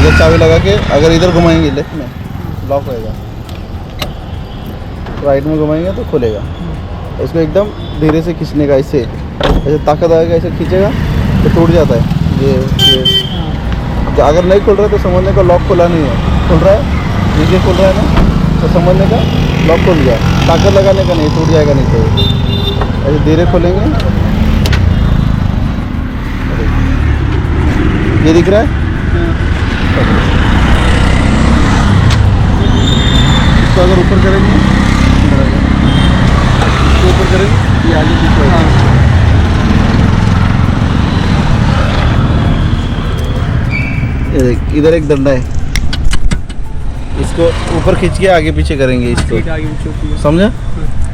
इधर चाबी लगा के अगर इधर घुमाएंगे लेफ्ट में लॉक होएगा, राइट में घुमाएंगे तो खुलेगा। इसको एकदम धीरे से खींचने का, ऐसे ऐसे ताकत आएगा, ऐसे खींचेगा तो टूट जाता है। ये तो अगर नहीं खुल रहा है तो समझने का लॉक खुला नहीं है, खुल रहा है नीचे खुल रहा है ना, तो समझने का लॉक खुल गया। ताकत लगाने का नहीं, टूट जाएगा नहीं तो। ऐसे धीरे खोलेंगे, ये दिख रहा है। इसको अगर ऊपर करेंगे, इसको ऊपर करेंगे, ये आगे पीछे होगा। ये देख, इधर एक डंडा है, इसको ऊपर खींच के आगे पीछे करेंगे इसको, समझा?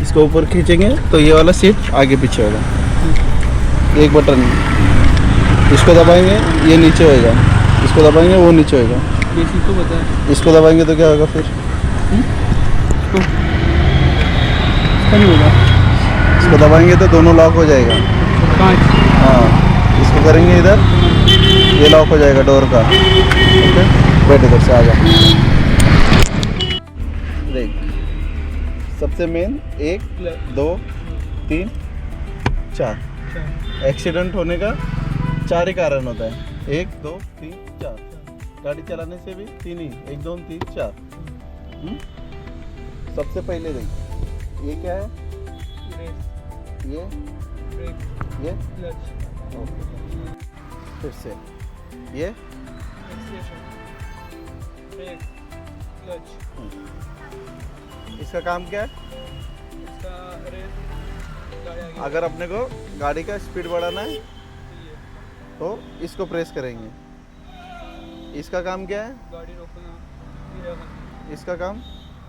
इसको ऊपर खींचेंगे तो ये वाला सीट आगे पीछे होगा। एक बटन, इसको दबाएंगे ये नीचे होएगा, इसको दबाएंगे वो नीचे होएगा। ये चीज़ तो पता है। इसको दबाएंगे तो क्या होगा फिर? नहीं होगा। इसको दबाएंगे तो दोनों लॉक हो जाएगा। हाँ, इसको करेंगे इधर, ये लॉक हो जाएगा डोर का। ओके, बैठ इधर से आ जा। देख, सबसे मेन 1 2 3 4 एक्सीडेंट होने का 4 ही कारण होता है। 1 2 3 4। गाड़ी चलाने से भी 3 ही, 1 2 3 4। सबसे पहले देख, ये क्या है? ये क्लच, ओके। फिर से ये ब्रेक, क्लच। इसका काम क्या है? इसका रेस, गाड़ी आगे। अगर अपने को गाड़ी का स्पीड बढ़ाना है तो इसको प्रेस करेंगे। इसका काम क्या है? गाड़ी रोकना, इसका काम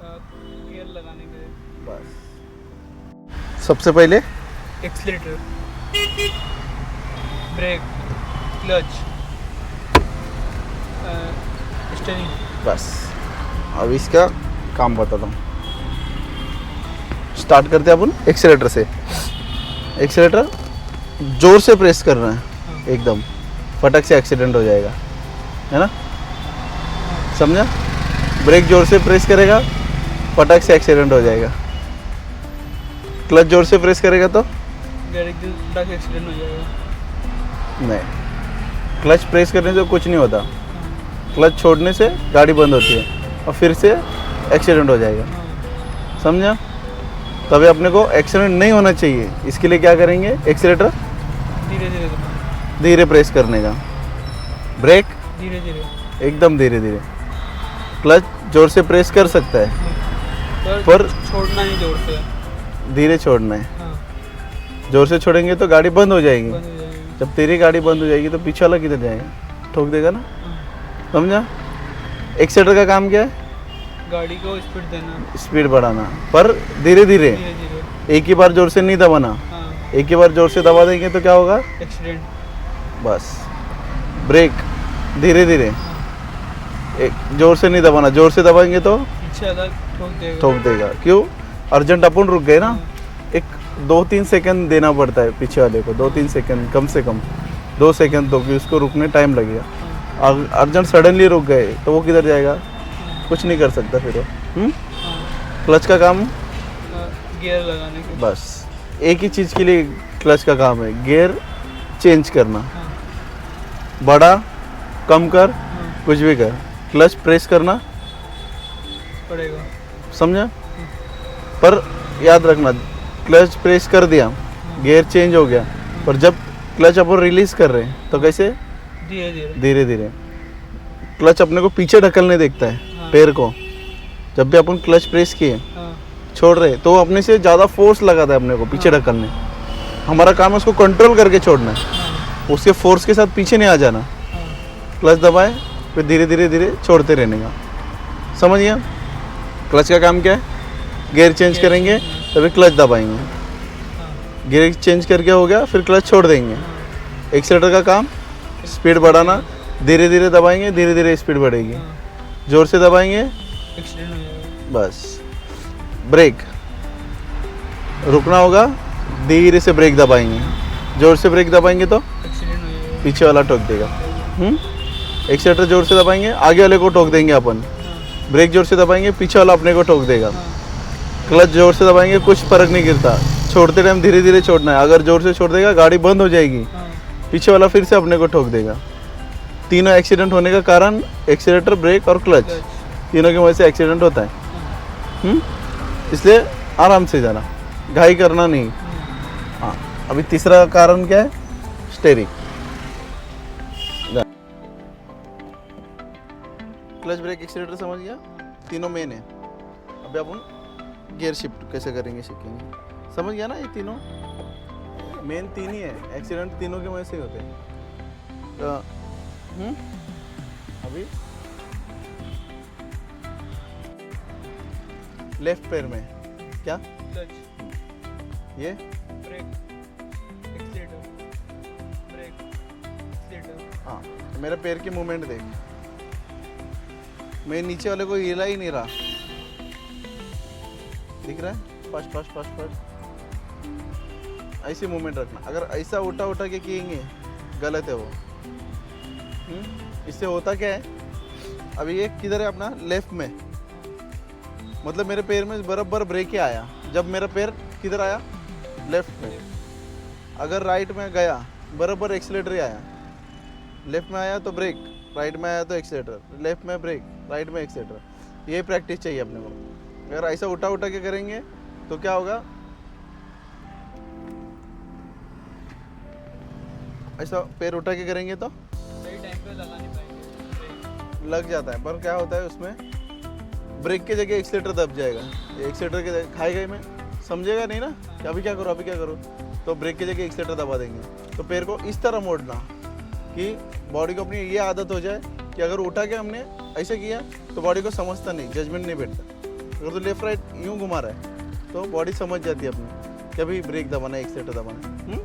गियर लगाने के लिए। बस। सबसे पहले एक्सीलेटर, ब्रेक, क्लच, स्टीयरिंग। बस। अब इसका काम बताता हूँ। स्टार्ट करते हैं अपन एक्सीलेटर से। एक्सीलेटर जोर से प्रेस करना है, एकदम फटक से एक्सीडेंट हो जाएगा, है ना? समझा? ब्रेक जोर से प्रेस करेगा, फटक से एक्सीडेंट हो जाएगा। क्लच जोर से प्रेस करेगा तो गाड़ी एक्सीडेंट हो जाएगा। नहीं, क्लच प्रेस करने से कुछ नहीं होता। क्लच छोड़ने से गाड़ी बंद होती है और फिर से एक्सीडेंट हो जाएगा। समझा? तभी अपने को एक्सीडेंट नहीं होना चाहिए, इसके लिए क्या करेंगे? एक्सीलेटर धीरे धीरे धीरे प्रेस करने का, ब्रेक धीरे धीरे, एकदम धीरे धीरे। क्लच जोर से प्रेस कर सकता है पर छोड़ना नहीं जोर से, धीरे छोड़ना है। हाँ, जोर से छोड़ेंगे तो गाड़ी बंद हो जाएगी। बंद हो जाएगी। जब तेरी गाड़ी बंद हो जाएगी तो पीछे वाला किधर जाएगा? ठोक देगा ना। समझा? एक्सीलेटर का काम क्या है? गाड़ी को स्पीड देना, स्पीड बढ़ाना, पर धीरे धीरे। धीरे धीरे। एक ही बार जोर से नहीं दबाना। हाँ, एक ही बार जोर से दबा देंगे तो क्या होगा? एक्सीडेंट। बस। ब्रेक धीरे धीरे, एक जोर से नहीं दबाना। जोर से दबाएंगे तो पीछे वाला ठोक देगा। ठोक देगा। क्यों? अर्जेंट अपन रुक गए ना, एक 2-3 सेकंड देना पड़ता है पीछे वाले को। 2-3 सेकंड, कम से कम 2 सेकंड तो, कि उसको रुकने टाइम लगेगा। अर्जेंट सडनली रुक गए तो वो किधर जाएगा? कुछ नहीं कर सकता फिर वो। क्लच का काम गियर लगाने के। बस एक ही चीज़ के लिए क्लच का काम है, गियर चेंज करना। बड़ा कम कर, कुछ भी कर, क्लच प्रेस करना पड़ेगा। समझा? पर याद रखना, क्लच प्रेस कर दिया, गियर चेंज हो गया, पर जब क्लच अपन रिलीज कर रहे हैं तो कैसे? धीरे धीरे, धीरे धीरे। क्लच अपने को पीछे ढकलने देखता है, पैर को। जब भी अपन क्लच प्रेस किए, छोड़ रहे तो अपने से ज़्यादा फोर्स लगाता है अपने को पीछे ढकलने। हमारा काम है उसको कंट्रोल करके छोड़ना है, उसके फोर्स के साथ पीछे नहीं आ जाना। क्लच दबाए फिर धीरे धीरे धीरे छोड़ते रहने का। समझ गया? क्लच का काम क्या है? गियर चेंज करेंगे तभी क्लच दबाएंगे। गियर चेंज करके हो गया फिर क्लच छोड़ देंगे। एक्सीलेटर का काम स्पीड बढ़ाना, धीरे धीरे दबाएंगे, धीरे धीरे स्पीड बढ़ेगी। जोर से दबाएंगे एक्सीडेंट हो जाएगा। बस। ब्रेक रुकना होगा, धीरे से ब्रेक दबाएंगे। जोर से ब्रेक दबाएंगे तो एक्सीडेंट हो जाएगा। पीछे वाला ठोक देगा। एक्सीलेटर जोर से दबाएंगे, आगे वाले को ठोक देंगे अपन। हाँ ब्रेक जोर से दबाएंगे, पीछे वाला अपने को ठोक देगा। हाँ क्लच जोर से दबाएंगे, कुछ फर्क नहीं गिरता। छोड़ते टाइम धीरे धीरे छोड़ना है, अगर जोर से छोड़ देगा गाड़ी बंद हो जाएगी, हाँ पीछे वाला फिर से अपने को ठोक देगा। तीनों एक्सीडेंट होने का कारण एक्सीलेटर, ब्रेक और क्लच, क्लच। तीनों की वजह से एक्सीडेंट होता है। हाँ इसलिए आराम से जाना, घाई करना नहीं। हाँ, अभी तीसरा कारण क्या है? स्टेयरिंग। क्लच, ब्रेक, एक्सीलेटर समझ गया, तीनों मेन है। अभी अपन गियर शिफ्ट कैसे करेंगे सीखेंगे। समझ गया ना, ये तीनों मेन तीन ही है, एक्सीडेंट तीनों के वजह से ही होते हैं। तो अभी लेफ्ट पैर में क्या क्लच, ये ब्रेक, एक्सीलेटर, ब्रेक, एक्सीलेटर। हाँ, मेरे पैर की मूवमेंट देख, मैं नीचे वाले को हिला ही नहीं रहा, दिख रहा है? फर्स्ट फर्स्ट फर्स्ट फर्स्ट, ऐसी मूवमेंट रखना। अगर ऐसा उठा उठा के किएंगे गलत है वो। इससे होता क्या है, अभी ये किधर है अपना? लेफ्ट में, मतलब मेरे पैर में बराबर ब्रेक ही आया। जब मेरा पैर किधर आया? लेफ्ट में। अगर राइट में गया बराबर एक्सीलेटर ही आया। लेफ्ट में आया तो ब्रेक, राइट में आया तो एक्सीलेटर, लेफ्ट में ब्रेक, राइट में एक्सीलेटर। ये प्रैक्टिस चाहिए अपने को। अगर ऐसा उठा उठा के करेंगे तो क्या होगा, ऐसा पैर उठा के करेंगे तो सही टाइम पे लगा नहीं पाएंगे। लग जाता है, पर क्या होता है उसमें ब्रेक की जगह एक्सीलेटर दब जाएगा। एक्सीलेटर के जगह खाएगा ही, में समझेगा नहीं ना कि अभी क्या करो अभी क्या करो, तो ब्रेक की जगह एक्सीलेटर दबा देंगे। तो पैर को इस तरह मोड़ना कि बॉडी को अपनी ये आदत हो जाए कि अगर उठा के हमने ऐसे किया तो बॉडी को समझता नहीं, जजमेंट नहीं बैठता। अगर तो लेफ्ट राइट यूँ घुमा रहा है तो बॉडी समझ जाती है अपनी कि अभी ब्रेक दबाना है, एक्सीलेटर दबाना है।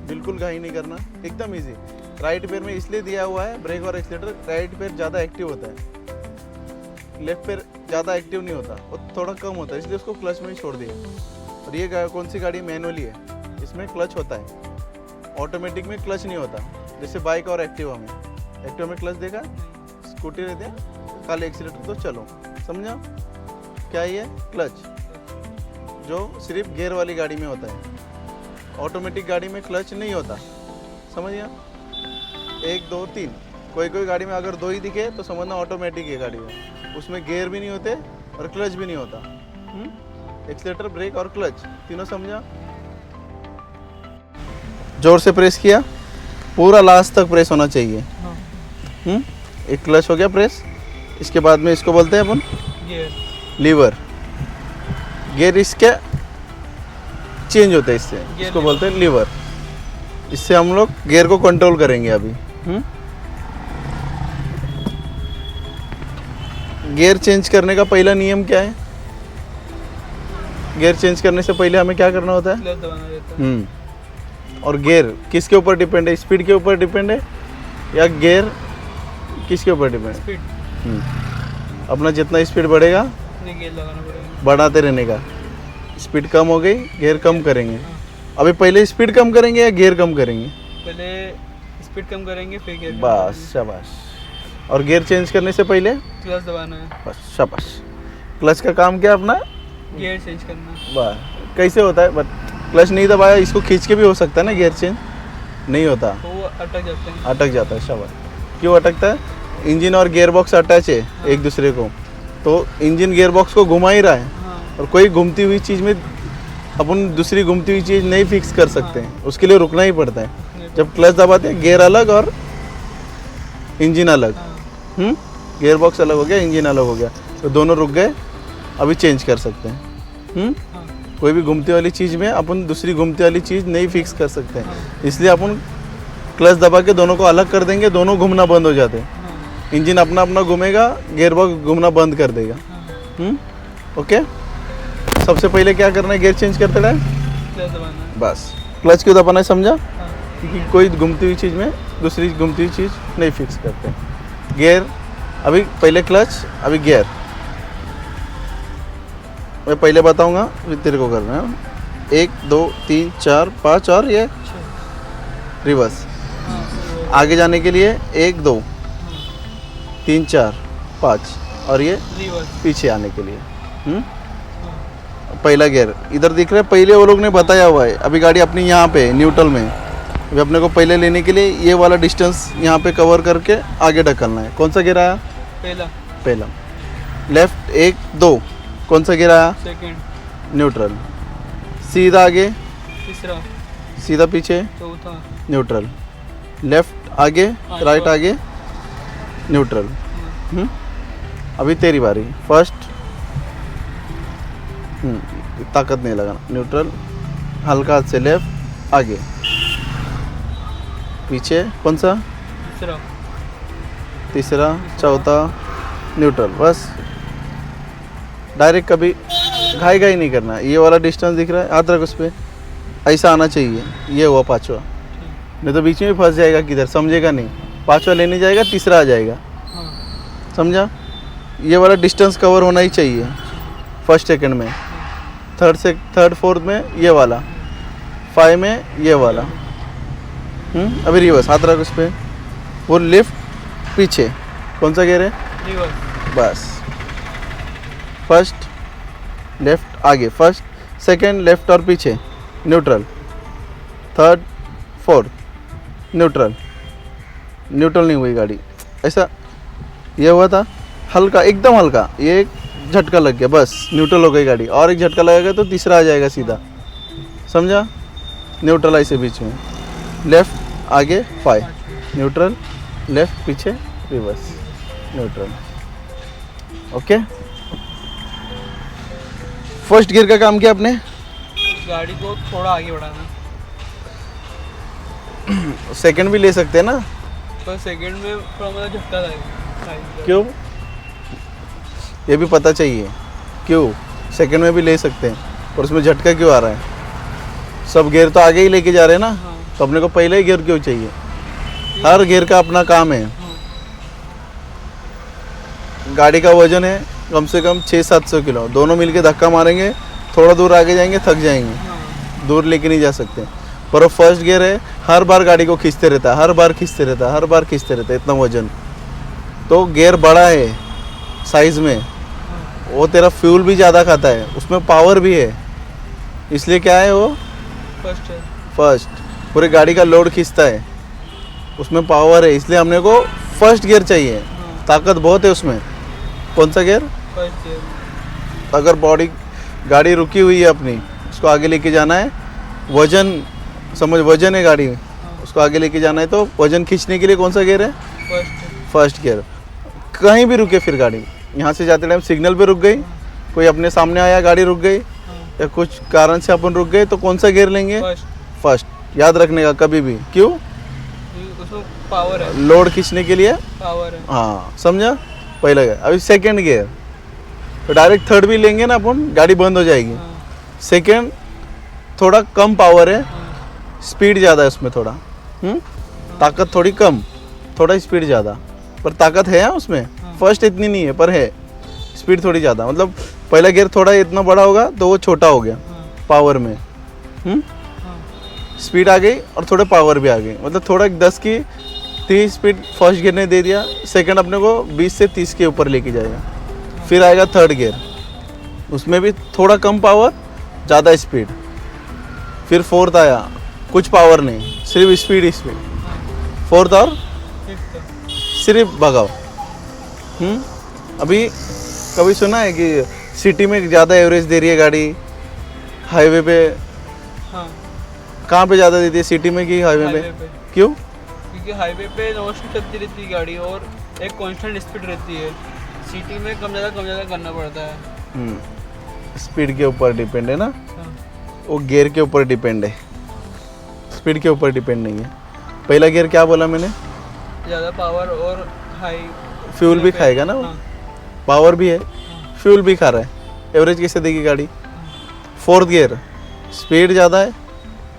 बिल्कुल घाई नहीं करना, एकदम इजी। राइट पैर में इसलिए दिया हुआ है ब्रेक और एक्सीलेटर, राइट पैर ज़्यादा एक्टिव होता है, लेफ्ट पैर ज़्यादा एक्टिव नहीं होता, वो थोड़ा कम होता है, इसलिए उसको क्लच में ही छोड़ दिया। और ये कौन सी गाड़ी? मैनुअली है, इसमें क्लच होता है, ऑटोमेटिक में क्लच नहीं होता। जैसे बाइक और एक्टिवा में, एक्टिवा में क्लच देगा, स्कूटी रहते हैं खाली एक्सीलेटर तो चलो, समझा? क्या ये क्लच जो सिर्फ गियर वाली गाड़ी में होता है, ऑटोमेटिक गाड़ी में क्लच नहीं होता, समझ गया? 1 2 3, कोई कोई गाड़ी में अगर 2 ही दिखे तो समझना ऑटोमेटिक है गाड़ी में, उसमें गियर भी नहीं होते और क्लच भी नहीं होता। एक्सीलेटर, ब्रेक और क्लच तीनों समझा? जोर से प्रेस किया, पूरा लास्ट तक प्रेस होना चाहिए। हाँ एक क्लच हो गया प्रेस, इसके बाद में इसको बोलते हैं अपन गियर, लीवर। गियर इसके चेंज होता है, इससे इसको बोलते हैं लीवर। इससे हम लोग गियर को कंट्रोल करेंगे अभी। गियर चेंज करने का पहला नियम क्या है? गियर चेंज करने से पहले हमें क्या करना होता है? क्लच दबाना रहता है। और गियर किसके ऊपर डिपेंड है? स्पीड के ऊपर डिपेंड है या गियर किसके ऊपर डिपेंड है? स्पीड, अपना जितना स्पीड बढ़ेगा नहीं गियर लगाना पड़ेगा। बढ़ाते रहने का। स्पीड कम हो गई, गियर कम करेंगे। अभी पहले स्पीड कम करेंगे या गियर कम करेंगे? पहले स्पीड कम करेंगे फिर गियर। बस शाबाश। और गियर चेंज करने से पहले क्लच दबाना है, बस शाबाश। क्लच का काम क्या अपना? गियर चेंज करना। बस कैसे होता है? बट क्लच नहीं दबाया, इसको खींच के भी हो सकता है ना गियर चेंज? नहीं होता, वो अटक जाते हैं। अटक जाता है। शाबाश। क्यों अटकता है? इंजन और गियर बॉक्स अटैच है एक दूसरे को, तो इंजन गियर बॉक्स को घुमा ही रहा है। हाँ और कोई घूमती हुई चीज़ में अपन दूसरी घूमती हुई चीज़ नहीं फिक्स कर सकते हैं, उसके लिए रुकना ही पड़ता है। जब क्लच दबाते हैं गियर अलग और इंजन अलग, हाँ गियर बॉक्स अलग हो गया, इंजन अलग हो गया, तो दोनों रुक गए। अभी चेंज कर सकते हैं। हाँ कोई भी घूमती वाली चीज़ में अपन दूसरी घूमती वाली चीज़ नहीं फिक्स कर सकते हैं, हाँ। इसलिए अपन क्लच दबा के दोनों को अलग कर देंगे, दोनों घूमना बंद हो जाते हैं। हाँ इंजन अपना अपना घूमेगा, गियर बॉक्स घूमना बंद कर देगा। हाँ। ओके, सबसे पहले क्या करना है? गियर चेंज करते टाइम क्लच दबाना है। बस क्लच क्यों दबाना है समझा? हाँ क्योंकि कोई घूमती हुई चीज़ में दूसरी घूमती हुई चीज़ नहीं फिक्स करते। गियर, अभी पहले क्लच, अभी गियर। मैं पहले बताऊंगा फिर तेरे को करना है। 1 2 3 4 5 और ये अच्छा। रिवर्स। हाँ आगे जाने के लिए 1 2, 3 4 5 और ये रिवर्स। पीछे आने के लिए। हाँ। पहला गियर इधर दिख रहा है, पहले वो लोग ने बताया हुआ है। अभी गाड़ी अपनी यहाँ पे न्यूट्रल में, अभी अपने को पहले लेने के लिए ये वाला डिस्टेंस यहाँ पे कवर करके आगे ढकलना है। कौन सा गियर आया? पहला। पहला। लेफ्ट 1 2, कौन सा गियर आया? सेकंड। न्यूट्रल। सीधा आगे, तीसरा। सीधा पीछे, चौथा। न्यूट्रल। लेफ्ट आगे, हाँ, राइट तो- आगे, न्यूट्रल। हाँ। अभी तेरी बारी। फर्स्ट, ताकत नहीं लगाना, न्यूट्रल, हल्का हाथ से लेफ्ट आगे, पीछे, कौन सा? तीसरा। तीसरा, चौथा, न्यूट्रल। बस डायरेक्ट कभी घाई घाई नहीं करना। ये वाला डिस्टेंस दिख रहा है, हाथ रख उस पर, ऐसा आना चाहिए। ये हुआ पांचवा, नहीं तो बीच में भी फंस जाएगा, किधर समझेगा नहीं। पांचवा लेने जाएगा, तीसरा आ जाएगा, हाँ। समझा? ये वाला डिस्टेंस कवर होना ही चाहिए फर्स्ट सेकंड में, थर्ड फोर्थ में ये वाला, 5 में ये वाला। अभी रिवर्स, हाथ रख उस पर, वो लिफ्ट पीछे, कौन सा गियर है? रिवर्स। बस फर्स्ट लेफ्ट आगे, फर्स्ट सेकंड लेफ्ट और पीछे, neutral, third fourth neutral. Neutral नहीं हुई गाड़ी, ऐसा ये हुआ था, हल्का एकदम हल्का, ये एक झटका लग गया, बस न्यूट्रल हो गई गाड़ी। और एक झटका लगेगा तो तीसरा आ जाएगा सीधा, समझा? न्यूट्रल ऐसे बीच में, लेफ्ट आगे 5 न्यूट्रल, लेफ्ट पीछे reverse neutral. Okay, first gear का काम किया आपने। गाड़ी को थोड़ा आगे बढ़ाना। सेकंड भी ले सकते हैं ना? पर सेकंड में थोड़ा मतलब झटका लगेगा। क्यों? ये भी पता चाहिए क्यों सेकंड में भी ले सकते हैं और उसमें झटका क्यों आ रहा है। सब गियर तो आगे ही लेके जा रहे हैं ना, हाँ। तो अपने को पहले ही गियर क्यों चाहिए? हर गियर का अपना काम है। हाँ। गाड़ी का वजन है कम से कम 600-700 किलो, दोनों मिलके धक्का मारेंगे, थोड़ा दूर आगे जाएंगे, थक जाएंगे, हाँ। दूर लेके नहीं जा सकते। पर वो फर्स्ट गियर है, हर बार गाड़ी को खींचते रहता है, हर बार खींचते रहता है, हर बार खींचते रहता है, इतना वजन। तो गियर बड़ा है साइज में, वो तेरा फ्यूल भी ज़्यादा खाता है, उसमें पावर भी है, इसलिए क्या है वो फर्स्ट है। फर्स्ट, पूरी गाड़ी का लोड खींचता है, उसमें पावर है, इसलिए हमने को फर्स्ट गियर चाहिए। हाँ। ताकत बहुत है उसमें। कौन सा गियर? फर्स्ट है। अगर बॉडी गाड़ी रुकी हुई है अपनी, उसको आगे लेके जाना है, वजन समझ, वजन है गाड़ी में, उसको आगे लेके जाना है, तो वजन खींचने के लिए कौन सा गियर है? फर्स्ट है। First gear. कहीं भी रुके, फिर गाड़ी यहाँ से जाते टाइम सिग्नल पे रुक गई, कोई अपने सामने आया, गाड़ी रुक गई, हाँ। या कुछ कारण से अपन रुक गए, तो कौन सा गियर लेंगे? फर्स्ट। फर्स्ट। याद रखने का कभी भी, क्यों? उसमें पावर है। लोड खींचने के लिए। पावर है। हाँ, समझा? पहला गियर। अभी सेकंड गियर, तो डायरेक्ट थर्ड भी लेंगे ना अपन, गाड़ी बंद हो जाएगी। हाँ। सेकंड थोड़ा कम पावर है, हाँ। स्पीड ज़्यादा है उसमें थोड़ा, ताकत थोड़ी कम, थोड़ा स्पीड ज़्यादा, पर ताकत है उसमें। फर्स्ट इतनी नहीं है, पर है स्पीड थोड़ी ज़्यादा। मतलब पहला गियर थोड़ा इतना बड़ा होगा तो वो छोटा हो गया हाँ। पावर में। हाँ। स्पीड आ गई और थोड़े पावर भी आ गई, मतलब थोड़ा 10 की 30 स्पीड फर्स्ट गियर ने दे दिया, सेकंड अपने को 20 से 30 के ऊपर लेके जाएगा। फिर आएगा थर्ड गियर, उसमें भी थोड़ा कम पावर, ज़्यादा स्पीड। फिर फोर्थ आया, कुछ पावर नहीं, सिर्फ स्पीड स्पीड। फोर्थ और फिफ्थ है। सिर्फ भगाओ। अभी कभी सुना है कि सिटी में ज़्यादा एवरेज दे रही है गाड़ी, हाईवे पे? हाँ। कहाँ पे ज़्यादा देती है, सिटी में कि हाईवे पे? हाईवे पे। क्यों? क्योंकि हाईवे पे नॉर्मल चलती रहती है गाड़ी और एक कांस्टेंट स्पीड रहती है। सिटी में कम ज़्यादा करना पड़ता है। स्पीड के ऊपर डिपेंड है ना, हाँ। वो गियर के ऊपर डिपेंड है, स्पीड के ऊपर डिपेंड नहीं है। पहला गियर क्या बोला मैंने? ज़्यादा पावर और हाई फ्यूल भी खाएगा ना वो, हाँ। पावर भी है, फ्यूल भी खा रहा है, एवरेज कैसे देगी गाड़ी? फोर्थ गियर, स्पीड ज़्यादा है,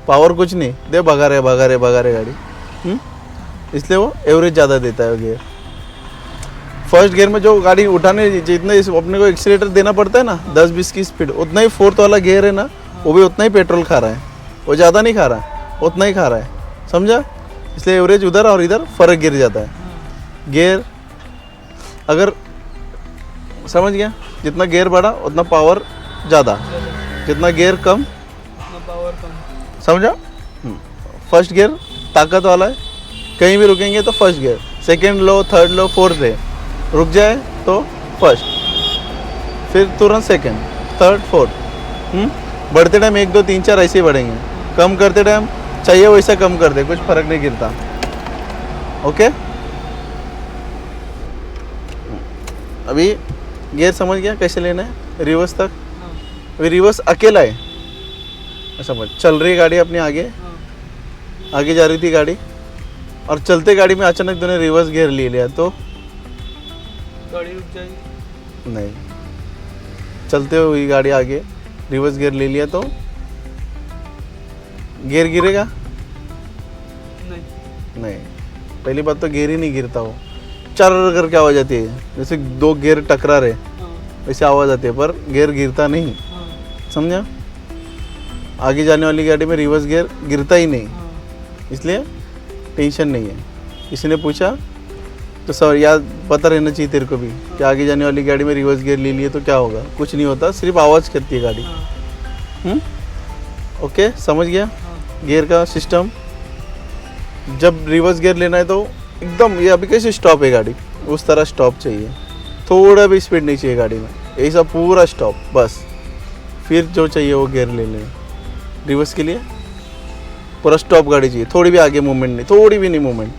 पावर कुछ नहीं दे, भगा रहे गाड़ी, इसलिए वो एवरेज ज़्यादा देता है वो गियर। फर्स्ट गियर में जो गाड़ी उठाने जितना अपने को एक्सीलेटर देना पड़ता है ना, 10-20 की स्पीड, उतना ही फोर्थ वाला गियर है ना, वो भी उतना ही पेट्रोल खा रहा है, वो ज़्यादा नहीं खा रहा है, उतना ही खा रहा है, समझा? इसलिए एवरेज उधर और इधर फर्क गिर जाता है। गियर अगर समझ गया, जितना गियर बढ़ा उतना पावर ज़्यादा, जितना गियर कम उतना पावर कम। समझा। फर्स्ट गियर ताकत वाला है, कहीं भी रुकेंगे तो फर्स्ट गियर, सेकंड लो, थर्ड लो, फोर्थ है, रुक जाए तो फर्स्ट, फिर तुरंत सेकंड, थर्ड, फोर्थ। बढ़ते टाइम 1 2 3 4 ऐसे ही बढ़ेंगे, कम करते टाइम चाहिए वैसा कम कर दे, कुछ फर्क नहीं गिरता। ओके, अभी गियर समझ गया कैसे लेना है रिवर्स तक। हाँ अभी रिवर्स अकेला है, समझ, चल रही है गाड़ी अपनी आगे, हाँ आगे जा रही थी गाड़ी, और चलते गाड़ी में अचानक तूने रिवर्स गियर ले लिया तो गाड़ी रुक जाएगी। नहीं, चलते हुई गाड़ी आगे रिवर्स गियर ले लिया तो गियर गिरेगा नहीं। नहीं। पहली बात तो गियर ही नहीं गिरता, वो चर करके आवाज आती है, जैसे 2 गियर टकरा रहे हाँ वैसे आवाज आती है, पर गियर गिरता नहीं। हाँ समझा। आगे जाने वाली गाड़ी में रिवर्स गियर गिरता ही नहीं, हाँ इसलिए टेंशन नहीं है। किसी ने पूछा तो सर याद पता रहना चाहिए तेरे को भी कि आगे जाने वाली गाड़ी में रिवर्स गियर ले लिए तो क्या होगा, कुछ नहीं होता, सिर्फ आवाज़ करती है गाड़ी। हाँ ओके, समझ गया हाँ गियर का सिस्टम। जब रिवर्स गियर लेना है तो एकदम, ये अभी कैसे स्टॉप है गाड़ी, उस तरह स्टॉप चाहिए, थोड़ा भी स्पीड नहीं चाहिए गाड़ी में, ऐसा पूरा स्टॉप बस। फिर जो चाहिए वो गियर ले लें। रिवर्स के लिए पूरा स्टॉप गाड़ी चाहिए, थोड़ी भी आगे मूवमेंट नहीं, थोड़ी भी नहीं मूवमेंट,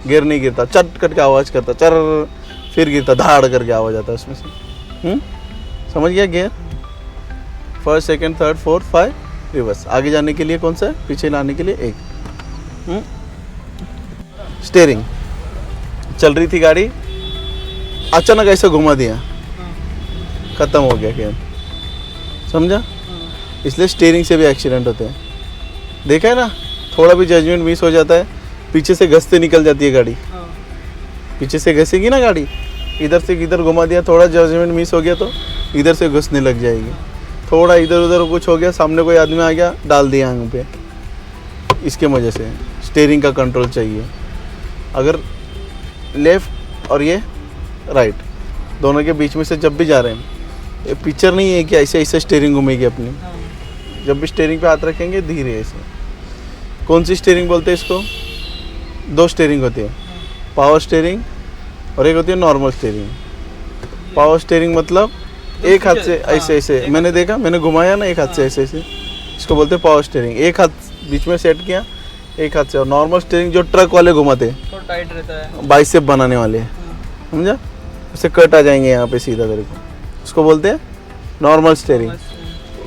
गियर नहीं गिरता, चट करके आवाज़ करता, चर फिर गिरता, धाड़ करके आवाज़ आता है उसमें से। समझ गया gear. First, second, third, fourth, 5 reverse. आगे जाने के लिए कौन सा है, पीछे लाने के लिए 1। स्टीयरिंग, चल रही थी गाड़ी, अचानक ऐसा घुमा दिया, ख़त्म हो गया गेम। समझा। इसलिए स्टीयरिंग से भी एक्सीडेंट होते हैं, देखा है ना, थोड़ा भी जजमेंट मिस हो जाता है, पीछे से घसते निकल जाती है गाड़ी। हाँ पीछे से घसेगी ना गाड़ी, इधर से इधर घुमा दिया, थोड़ा जजमेंट मिस हो गया तो इधर से घुसने लग जाएगी, थोड़ा इधर उधर कुछ हो गया, सामने कोई आदमी आ गया, डाल दिया आंख पे। इसके वजह से स्टीयरिंग का कंट्रोल चाहिए। अगर लेफ़्ट और ये राइट दोनों के बीच में से जब भी जा रहे हैं, ये पिक्चर नहीं है कि ऐसे ऐसे स्टीयरिंग घूमेगी अपनी। हाँ जब भी स्टीयरिंग पे हाथ रखेंगे धीरे ऐसे। कौन सी स्टीयरिंग बोलते हैं इसको, 2 स्टीयरिंग होती है, पावर स्टीयरिंग और एक होती है नॉर्मल स्टीयरिंग। पावर स्टीयरिंग मतलब एक हाथ से ऐसे ऐसे, मैंने देखा, मैंने घुमाया ना एक हाथ से ऐसे ऐसे, इसको बोलते हैं पावर स्टीयरिंग। एक हाथ बीच में सेट किया, एक हाथ से। और नॉर्मल स्टीयरिंग जो ट्रक वाले घुमाते हैं, तो टाइट रहता है। बाइसेप बनाने वाले, समझा, उससे कट आ जाएंगे यहाँ पे सीधा तेरे को, उसको बोलते हैं नॉर्मल स्टीयरिंग।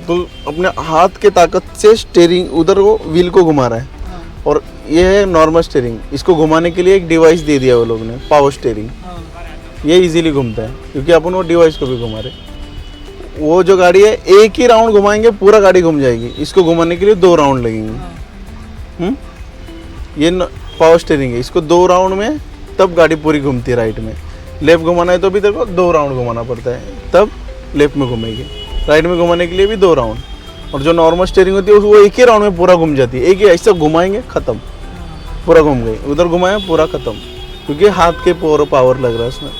तो अपने हाथ के ताकत से स्टीयरिंग उधर वो व्हील को घुमा रहा है, हाँ और ये है नॉर्मल स्टीयरिंग। इसको घुमाने के लिए एक डिवाइस दे दिया वो लोग ने, पावर स्टीयरिंग। हाँ ये इजीली घूमता है क्योंकि अपन वो डिवाइस को भी घुमा रहे। वो जो गाड़ी है एक ही राउंड घुमाएंगे पूरा गाड़ी घूम जाएगी, इसको घुमाने के लिए 2 राउंड लगेंगे। ये पावर स्टीयरिंग है, इसको 2 राउंड में तब गाड़ी पूरी घूमती है। राइट में लेफ्ट घुमाना है तो भी तेरे को 2 राउंड घुमाना पड़ता है, तब लेफ्ट में घूमेगी। राइट में घुमाने के लिए भी 2 राउंड। और जो नॉर्मल स्टीयरिंग होती है वो एक ही राउंड में पूरा घूम जाती है, एक ही ऐसा घुमाएंगे ख़त्म, पूरा घूम गई। उधर घुमाया पूरा ख़त्म, क्योंकि हाथ के पूरा पावर लग रहा है उसमें।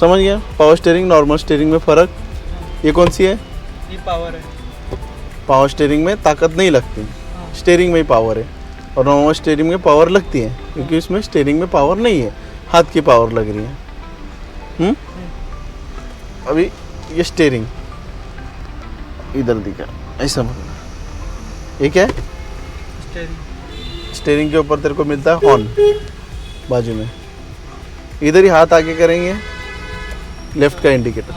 समझ गया पावर स्टीयरिंग नॉर्मल स्टीयरिंग में फ़र्क। ये कौन सी है, ये पावर है। पावर स्टीयरिंग में ताकत नहीं लगती, स्टीयरिंग में ही पावर है। और नॉर्मल स्टीयरिंग में पावर लगती है, क्योंकि इसमें स्टीयरिंग में पावर नहीं है, हाथ की पावर लग रही है। अभी ये स्टीयरिंग इधर दिखा ऐसा, मतलब ये क्या है, स्टीयरिंग। स्टीयरिंग के ऊपर तेरे को मिलता है हॉर्न बाजू में, इधर ही हाथ आगे करेंगे लेफ्ट का इंडिकेटर,